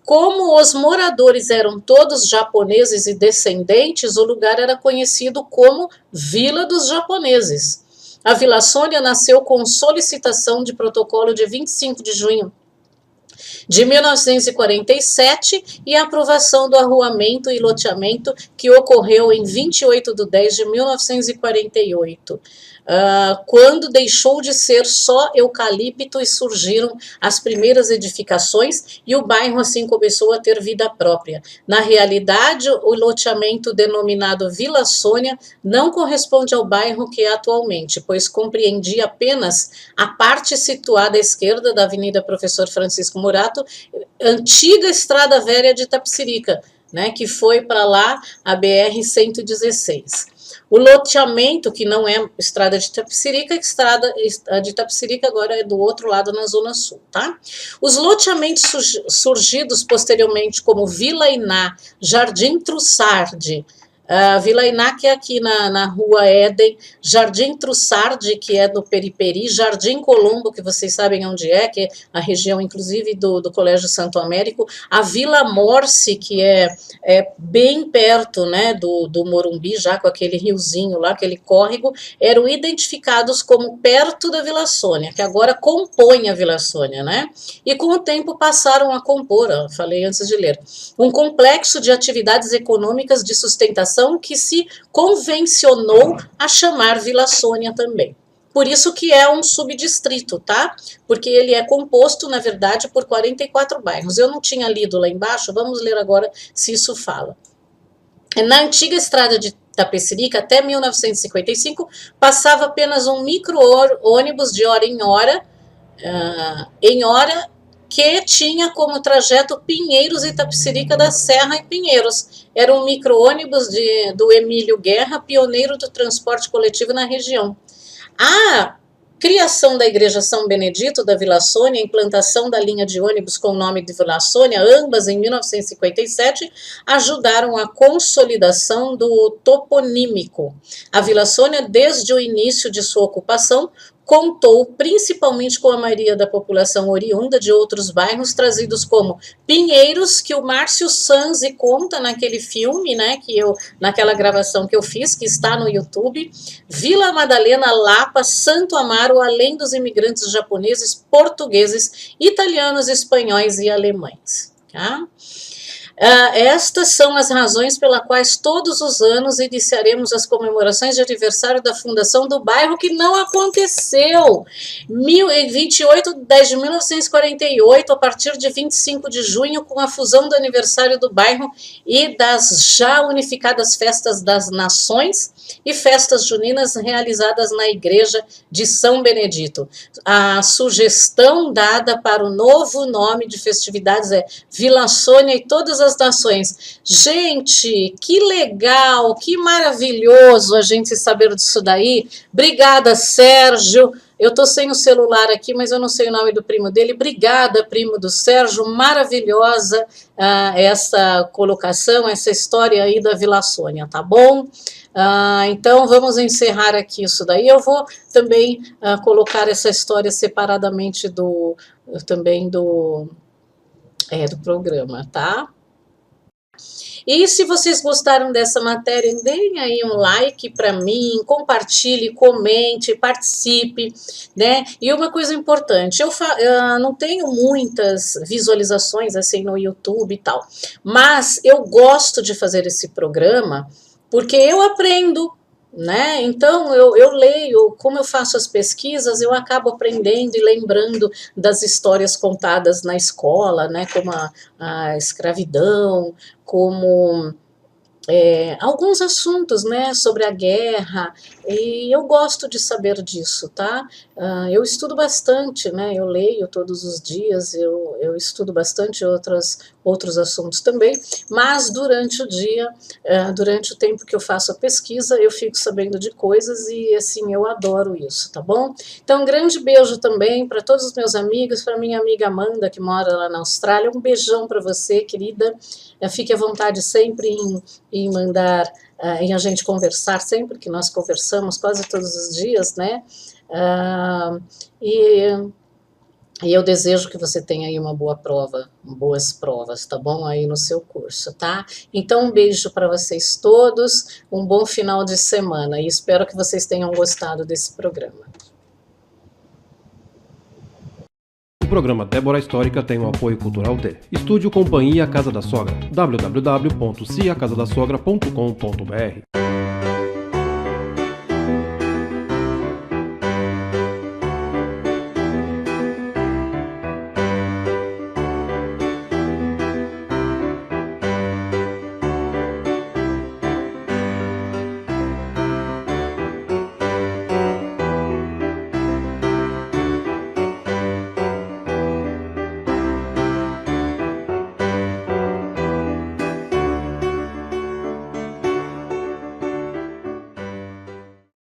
Como os moradores eram todos japoneses e descendentes, o lugar era conhecido como Vila dos Japoneses. A Vila Sônia nasceu com solicitação de protocolo de 25 de junho de 1947 e a aprovação do arruamento e loteamento que ocorreu em 28 de 10 de 1948. Quando deixou de ser só eucalipto e surgiram as primeiras edificações e o bairro assim começou a ter vida própria. Na realidade, o loteamento denominado Vila Sônia não corresponde ao bairro que é atualmente, pois compreendia apenas a parte situada à esquerda da Avenida Professor Francisco Morato, antiga Estrada Velha de Itapecerica, né, que foi para lá a BR-116. O loteamento, que não é Estrada de Itapecerica, Estrada de Itapecerica agora é do outro lado, na Zona Sul, tá? Os loteamentos surgidos posteriormente como Vila Iná, Jardim Trussardi, Vila Iná, que é aqui na Rua Éden, Jardim Trussardi, que é no Periperi, Jardim Colombo, que vocês sabem onde é, que é a região, inclusive, do Colégio Santo Américo, a Vila Morse, que é bem perto, né, do Morumbi, já com aquele riozinho lá, aquele córrego, eram identificados como perto da Vila Sônia, que agora compõe a Vila Sônia, né? E com o tempo passaram a compor, falei antes de ler, um complexo de atividades econômicas de sustentação que se convencionou a chamar Vila Sônia também. Por isso que é um subdistrito, tá? Porque ele é composto, na verdade, por 44 bairros. Eu não tinha lido lá embaixo, vamos ler agora se isso fala. Na antiga estrada de Tapecerica, até 1955, passava apenas um micro-ônibus de hora em hora, que tinha como trajeto Pinheiros e Tapecerica da Serra e Pinheiros. Era um micro-ônibus do Emílio Guerra, pioneiro do transporte coletivo na região. A criação da Igreja São Benedito da Vila Sônia, a implantação da linha de ônibus com o nome de Vila Sônia, ambas em 1957, ajudaram a consolidação do toponímico. A Vila Sônia, desde o início de sua ocupação, contou principalmente com a maioria da população oriunda de outros bairros, trazidos como Pinheiros, que o Márcio Sanzi conta naquele filme, né, naquela gravação que eu fiz, que está no YouTube, Vila Madalena, Lapa, Santo Amaro, além dos imigrantes japoneses, portugueses, italianos, espanhóis e alemães. Tá? Estas são as razões pelas quais todos os anos iniciaremos as comemorações de aniversário da fundação do bairro, que não aconteceu. 28 de 10 de 1948, a partir de 25 de junho, com a fusão do aniversário do bairro e das já unificadas festas das nações e festas juninas realizadas na Igreja de São Benedito. A sugestão dada para o novo nome de festividades é Vila Sônia e todas as nações. Gente, que legal, que maravilhoso a gente saber disso daí. Obrigada, Sérgio. Eu tô sem o celular aqui, mas eu não sei o nome do primo dele. Obrigada, primo do Sérgio. Maravilhosa essa colocação, essa história aí da Vila Sônia, tá bom? Então, vamos encerrar aqui isso daí. Eu vou também colocar essa história separadamente do programa, tá? E se vocês gostaram dessa matéria, deem aí um like para mim, compartilhe, comente, participe, né? E uma coisa importante, eu não tenho muitas visualizações assim no YouTube e tal, mas eu gosto de fazer esse programa porque eu aprendo, né? Então eu leio, como eu faço as pesquisas, eu acabo aprendendo e lembrando das histórias contadas na escola, né? Como a escravidão, como alguns assuntos, né, sobre a guerra, e eu gosto de saber disso, tá? Eu estudo bastante, né, eu leio todos os dias, eu estudo bastante outros assuntos também, mas durante o dia, durante o tempo que eu faço a pesquisa, eu fico sabendo de coisas e, assim, eu adoro isso, tá bom? Então, um grande beijo também para todos os meus amigos, para minha amiga Amanda, que mora lá na Austrália, um beijão para você, querida, fique à vontade sempre em mandar, em a gente conversar sempre, que nós conversamos quase todos os dias, né? E eu desejo que você tenha aí uma boa prova, boas provas, tá bom? Aí no seu curso, tá? Então, um beijo para vocês todos, um bom final de semana e espero que vocês tenham gostado desse programa. O programa Débora Histórica tem o apoio cultural de Estúdio Companhia Casa da Sogra, www.ciacasadasogra.com.br.